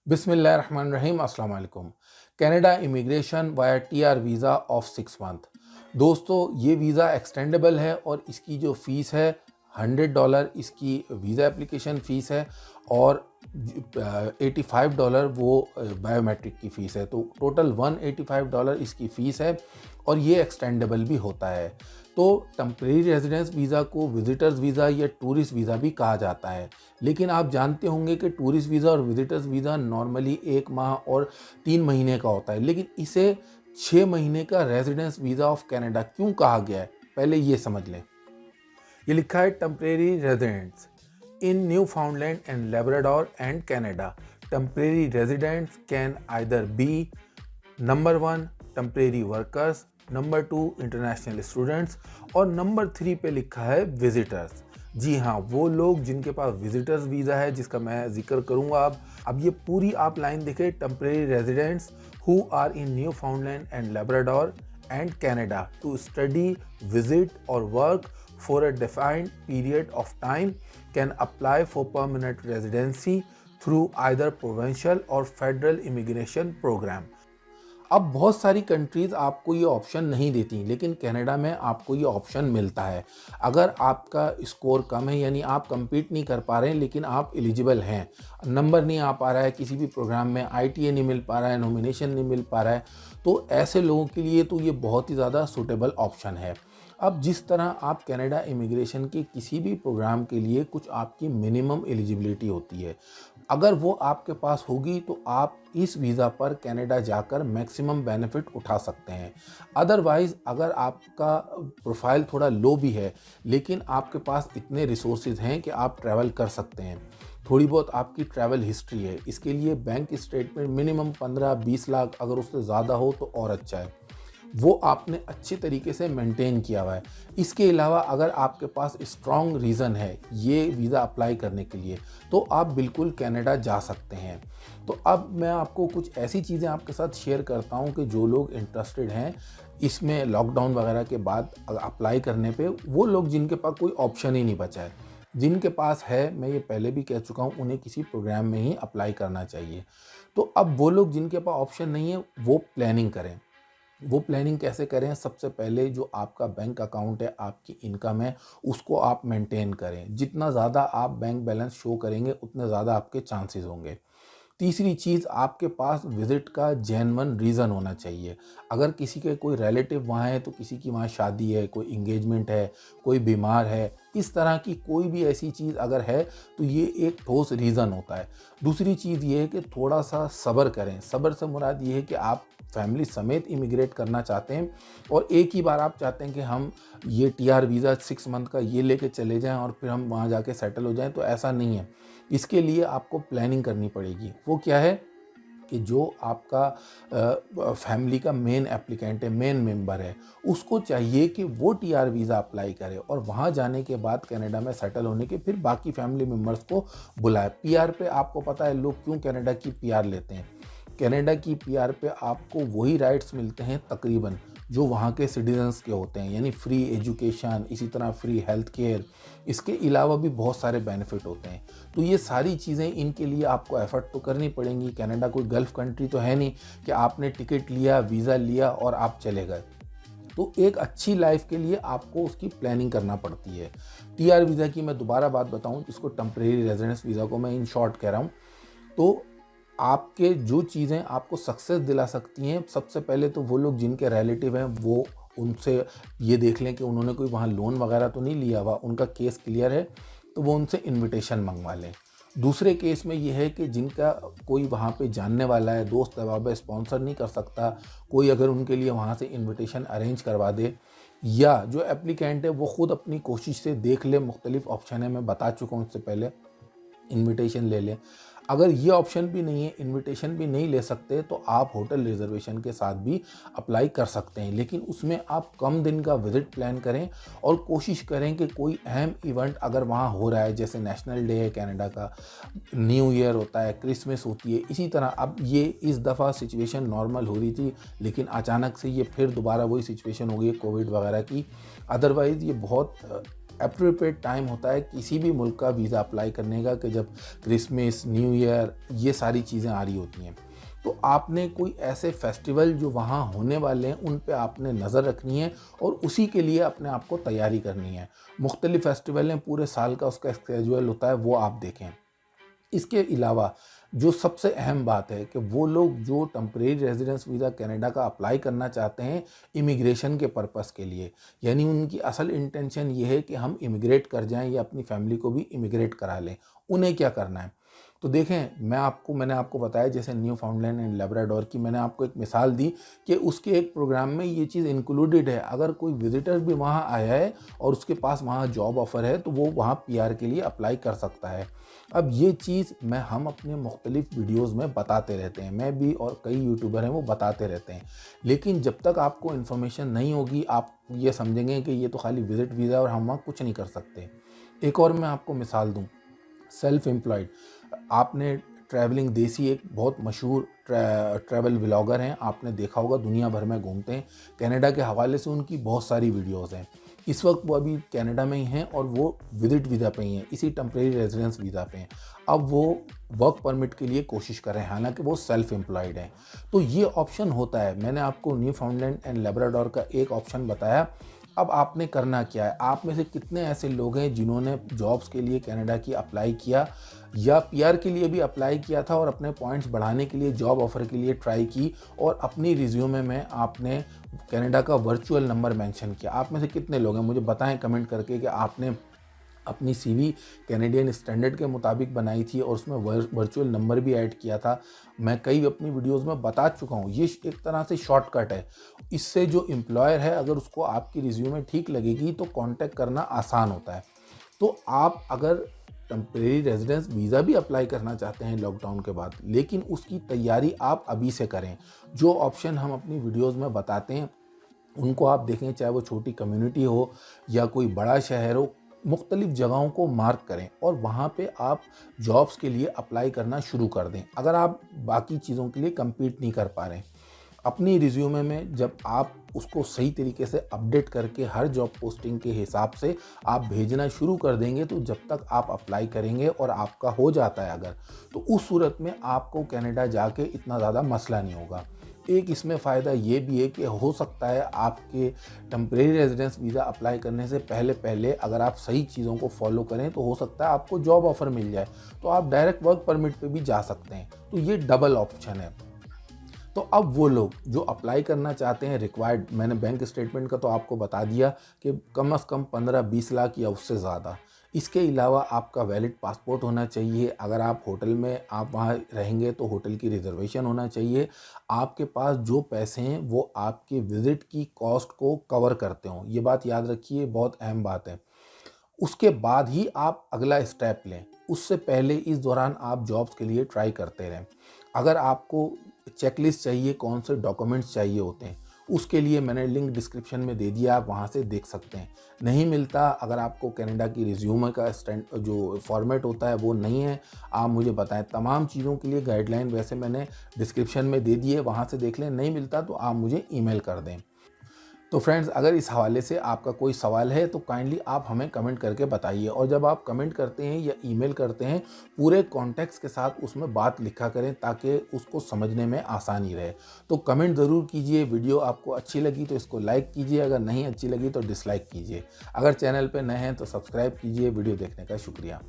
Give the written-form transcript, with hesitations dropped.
बिस्मिल्लाहिर्रहमानिर्रहीम अस्सलाम वालेकुम। Canada immigration via TR visa of 6 month. दोस्तों, ये वीज़ा एक्सटेंडेबल है और इसकी जो फ़ीस है $100 इसकी वीज़ा एप्लीकेशन फ़ीस है और $85 वो बायोमेट्रिक की फ़ीस है। तो टोटल $185 इसकी फ़ीस है और ये एक्सटेंडेबल भी होता है। तो टेम्परेरी रेजिडेंस वीज़ा को विजिटर्स वीज़ा या टूरिस्ट वीज़ा भी कहा जाता है। लेकिन आप जानते होंगे कि टूरिस्ट वीज़ा और विजिटर्स वीज़ा नॉर्मली 1 माह और 3 महीने का होता है, लेकिन इसे 6 महीने का रेजिडेंस वीज़ा ऑफ कनाडा क्यों कहा गया है, पहले ये समझ लें। ये लिखा है temporary residents in Newfoundland and Labrador and Canada. Temporary residents can either be number 1 temporary workers, number 2 international students और नंबर 3 पे लिखा है विजिटर्स। जी हाँ, वो लोग जिनके पास विजिटर्स वीज़ा है, जिसका मैं जिक्र करूँगा अब ये पूरी आप लाइन देखें। Temporary residents who are in Newfoundland and Labrador and Canada to study, visit और work for a defined period of time can apply for permanent residency through either provincial or federal immigration program। अब बहुत सारी countries आपको ये option नहीं देती, लेकिन Canada में आपको ये ऑप्शन मिलता है। अगर आपका स्कोर कम है, यानी आप compete नहीं कर पा रहे हैं लेकिन आप एलिजिबल हैं, नंबर नहीं आ पा रहा है किसी भी प्रोग्राम में, ITA नहीं मिल पा रहा है, नॉमिनेशन नहीं मिल पा रहा है, तो ऐसे लोगों के लिए तो ये बहुत ही ज़्यादा सूटेबल ऑप्शन है। अब जिस तरह आप कनाडा इमिग्रेशन के किसी भी प्रोग्राम के लिए कुछ आपकी मिनिमम एलिजिबिलिटी होती है, अगर वो आपके पास होगी तो आप इस वीज़ा पर कनाडा जाकर मैक्सिमम बेनिफिट उठा सकते हैं। अदरवाइज़ अगर आपका प्रोफाइल थोड़ा लो भी है लेकिन आपके पास इतने रिसोर्सेज हैं कि आप ट्रैवल कर सकते हैं, थोड़ी बहुत आपकी ट्रैवल हिस्ट्री है, इसके लिए बैंक स्टेटमेंट मिनिमम 15-20 लाख अगर उससे ज़्यादा हो तो और अच्छा है, वो आपने अच्छे तरीके से मेंटेन किया हुआ है। इसके अलावा अगर आपके पास स्ट्रॉन्ग रीज़न है ये वीज़ा अप्लाई करने के लिए, तो आप बिल्कुल कनाडा जा सकते हैं। तो अब मैं आपको कुछ ऐसी चीज़ें आपके साथ शेयर करता हूं कि जो लोग इंटरेस्टेड हैं इसमें लॉकडाउन वगैरह के बाद अप्लाई करने पे, वो लोग जिनके पास कोई ऑप्शन ही नहीं बचा है, जिनके पास है, मैं ये पहले भी कह चुका हूँ, उन्हें किसी प्रोग्राम में ही अप्लाई करना चाहिए। तो अब वो लोग जिनके पास ऑप्शन नहीं है वो प्लानिंग करें। वो प्लानिंग कैसे करें? सबसे पहले जो आपका बैंक अकाउंट है, आपकी इनकम है, उसको आप मेंटेन करें। जितना ज़्यादा आप बैंक बैलेंस शो करेंगे उतने ज़्यादा आपके चांसेस होंगे। तीसरी चीज़, आपके पास विज़िट का जेन्युइन रीज़न होना चाहिए। अगर किसी के कोई रिलेटिव वहाँ है, तो किसी की वहाँ शादी है, कोई एंगेजमेंट है, कोई बीमार है, इस तरह की कोई भी ऐसी चीज़ अगर है तो ये एक ठोस रीज़न होता है। दूसरी चीज़ ये है कि थोड़ा-सा सब्र करें। सब्र से मुराद ये है कि आप फैमिली समेत इमिग्रेट करना चाहते हैं और एक ही बार आप चाहते हैं कि हम ये टीआर वीज़ा 6 मंथ का ये लेके चले जाएँ और फिर हम वहाँ जाके सेटल हो जाएँ, तो ऐसा नहीं है। इसके लिए आपको प्लानिंग करनी पड़ेगी। वो क्या है कि जो आपका फैमिली का मेन एप्लीकेंट है, मेन मेंबर है, उसको चाहिए कि वो टीआर वीज़ा अप्लाई करे और वहाँ जाने के बाद कनाडा में सेटल होने के फिर बाकी फैमिली मेंबर्स को बुलाए। पीआर पे आपको पता है लोग क्यों कनाडा की पीआर लेते हैं। कनाडा की पीआर पे आपको वही राइट्स मिलते हैं तकरीबन जो वहाँ के सिटीजन्स के होते हैं, यानी फ्री एजुकेशन, इसी तरह फ्री हेल्थ केयर, इसके अलावा भी बहुत सारे बेनिफिट होते हैं। तो ये सारी चीज़ें, इनके लिए आपको एफर्ट तो करनी पड़ेंगी। कनाडा कोई गल्फ़ कंट्री तो है नहीं कि आपने टिकट लिया, वीज़ा लिया और आप चले गए। तो एक अच्छी लाइफ के लिए आपको उसकी प्लानिंग करना पड़ती है। टीआर वीज़ा की मैं दोबारा बात बताऊं, जिसको टेम्परेरी रेजिडेंस वीज़ा को मैं इन शॉर्ट कह रहा हूँ, तो आपके जो चीज़ें आपको सक्सेस दिला सकती हैं, सबसे पहले तो वो लोग जिनके रिलेटिव हैं वो उनसे ये देख लें कि उन्होंने कोई वहाँ लोन वगैरह तो नहीं लिया हुआ, उनका केस क्लियर है, तो वो उनसे इनविटेशन मंगवा लें। दूसरे केस में ये है कि जिनका कोई वहाँ पे जानने वाला है, दोस्त अहबाब है, स्पॉन्सर नहीं कर सकता, कोई अगर उनके लिए वहाँ से इनविटेशन अरेंज करवा दे, या जो एप्लीकेंट है वो ख़ुद अपनी कोशिश से देख ले, मुख्तलिफ ऑप्शन है, मैं बता चुका हूँ इससे पहले, इनविटेशन ले लें। अगर ये ऑप्शन भी नहीं है, इनविटेशन भी नहीं ले सकते, तो आप होटल रिजर्वेशन के साथ भी अप्लाई कर सकते हैं, लेकिन उसमें आप कम दिन का विज़िट प्लान करें और कोशिश करें कि कोई अहम इवेंट अगर वहाँ हो रहा है, जैसे नेशनल डे है कनाडा का, न्यू ईयर होता है, क्रिसमस होती है, इसी तरह अब ये इस दफ़ा सिचुएशन नॉर्मल हो रही थी लेकिन अचानक से ये फिर दोबारा वही सिचुएशन हो गई है कोविड वगैरह की। अदरवाइज़ ये बहुत एप्रोप्रिएट टाइम होता है किसी भी मुल्क का वीज़ा अप्लाई करने का कि जब क्रिसमस, न्यू ईयर ये सारी चीज़ें आ रही होती हैं। तो आपने कोई ऐसे फेस्टिवल जो वहाँ होने वाले हैं उन पे आपने नज़र रखनी है और उसी के लिए अपने आप को तैयारी करनी है। मुख्तलिफ़ फेस्टिवल हैं, पूरे साल का उसका स्केड्यूल होता है, वो आप देखें। इसके अलावा जो सबसे अहम बात है कि वो लोग जो टेम्परेरी रेजिडेंस वीज़ा कनाडा का अप्लाई करना चाहते हैं इमिग्रेशन के पर्पस के लिए, यानी उनकी असल इंटेंशन ये है कि हम इमिग्रेट कर जाएं या अपनी फैमिली को भी इमिग्रेट करा लें, उन्हें क्या करना है। तो देखें, मैंने आपको बताया जैसे न्यू फाउंडलैंड एंड लेब्राडोर की मैंने आपको एक मिसाल दी कि उसके एक प्रोग्राम में ये चीज़ इंक्लूडेड है। अगर कोई विजिटर भी वहाँ आया है और उसके पास वहाँ जॉब ऑफ़र है तो वो वहाँ पीआर के लिए अप्लाई कर सकता है। अब ये चीज़ हम अपने मुख्तलिफ़ वीडियोज़ में बताते रहते हैं, मैं भी और कई यूट्यूबर हैं वो बताते रहते हैं, लेकिन जब तक आपको इन्फॉर्मेशन नहीं होगी आप ये समझेंगे कि ये तो खाली विज़िट वीज़ा और हम वहाँ कुछ नहीं कर सकते। एक और मैं आपको मिसाल दूँ, सेल्फ एम्प्लॉयड। आपने ट्रैवलिंग देसी एक बहुत मशहूर ट्रैवल व्लॉगर हैं, आपने देखा होगा, दुनिया भर में घूमते हैं। कनाडा के हवाले से उनकी बहुत सारी वीडियोस हैं। इस वक्त वो अभी कनाडा में ही हैं और वो विजिट वीज़ा पे ही हैं, इसी टेम्परेरी रेजिडेंस वीज़ा पे हैं। अब वो वर्क परमिट के लिए कोशिश कर रहे हैं, हालांकि वो सेल्फ एम्प्लॉयड हैं। तो ये ऑप्शन होता है। मैंने आपको न्यू फाउंडलैंड एंड लेब्राडोर का एक ऑप्शन बताया। अब आपने करना क्या है, आप में से कितने ऐसे लोग हैं जिन्होंने जॉब्स के लिए कनाडा की अप्लाई किया या पीआर के लिए भी अप्लाई किया था और अपने पॉइंट्स बढ़ाने के लिए जॉब ऑफ़र के लिए ट्राई की और अपनी रिज्यूमे में आपने कनाडा का वर्चुअल नंबर मेंशन किया। आप में से कितने लोग हैं, मुझे बताएं कमेंट करके कि आपने अपनी सीवी कैनेडियन स्टैंडर्ड के मुताबिक बनाई थी और उसमें वर्चुअल नंबर भी ऐड किया था। मैं कई अपनी वीडियोस में बता चुका हूँ, ये एक तरह से शॉर्टकट है। इससे जो एम्प्लॉयर है अगर उसको आपकी रिज्यूमे ठीक लगेगी तो कांटेक्ट करना आसान होता है। तो आप अगर टेम्परेरी रेजिडेंस वीज़ा भी अप्लाई करना चाहते हैं लॉकडाउन के बाद, लेकिन उसकी तैयारी आप अभी से करें। जो ऑप्शन हम अपनी वीडियोज़ में बताते हैं उनको आप देखें, चाहे वो छोटी कम्युनिटी हो या कोई बड़ा शहर हो, मुख्तलिफ़ जगहों को मार्क करें और वहाँ पे आप जॉब्स के लिए अप्लाई करना शुरू कर दें। अगर आप बाकी चीज़ों के लिए कम्पीट नहीं कर पा रहे हैं, अपनी रिज्यूमे में जब आप उसको सही तरीके से अपडेट करके हर जॉब पोस्टिंग के हिसाब से आप भेजना शुरू कर देंगे, तो जब तक आप अप्लाई करेंगे और आपका हो जाता है अगर, तो उस सूरत में आपको कनाडा जाके इतना ज़्यादा मसला नहीं होगा। एक इसमें फ़ायदा ये भी है कि हो सकता है आपके टेम्परेरी रेजिडेंस वीज़ा अप्लाई करने से पहले अगर आप सही चीज़ों को फॉलो करें तो हो सकता है आपको जॉब ऑफ़र मिल जाए, तो आप डायरेक्ट वर्क परमिट पे भी जा सकते हैं। तो ये डबल ऑप्शन है। तो अब वो लोग जो अप्लाई करना चाहते हैं रिक्वायर्ड, मैंने बैंक स्टेटमेंट का तो आपको बता दिया कि कम से कम 15-20 लाख या उससे ज़्यादा। इसके अलावा आपका वैलिड पासपोर्ट होना चाहिए। अगर आप होटल में आप वहाँ रहेंगे तो होटल की रिजर्वेशन होना चाहिए। आपके पास जो पैसे हैं वो आपके विज़िट की कॉस्ट को कवर करते हों, ये बात याद रखिए, बहुत अहम बात है। उसके बाद ही आप अगला स्टेप लें, उससे पहले इस दौरान आप जॉब्स के लिए ट्राई करते रहें। अगर आपको चेकलिस्ट चाहिए कौन से डॉक्यूमेंट्स चाहिए होते हैं, उसके लिए मैंने लिंक डिस्क्रिप्शन में दे दिया, आप वहाँ से देख सकते हैं। नहीं मिलता, अगर आपको कनाडा की रिज्यूमे का जो फॉर्मेट होता है वो नहीं है, आप मुझे बताएं। तमाम चीज़ों के लिए गाइडलाइन वैसे मैंने डिस्क्रिप्शन में दे दी है, वहाँ से देख लें। नहीं मिलता तो आप मुझे ईमेल कर दें। तो फ्रेंड्स, अगर इस हवाले से आपका कोई सवाल है तो काइंडली आप हमें कमेंट करके बताइए, और जब आप कमेंट करते हैं या ईमेल करते हैं पूरे कॉन्टेक्स्ट के साथ उसमें बात लिखा करें ताकि उसको समझने में आसानी रहे। तो कमेंट ज़रूर कीजिए। वीडियो आपको अच्छी लगी तो इसको लाइक कीजिए, अगर नहीं अच्छी लगी तो डिसलाइक कीजिए। अगर चैनल पर नए हैं तो सब्सक्राइब कीजिए। वीडियो देखने का शुक्रिया।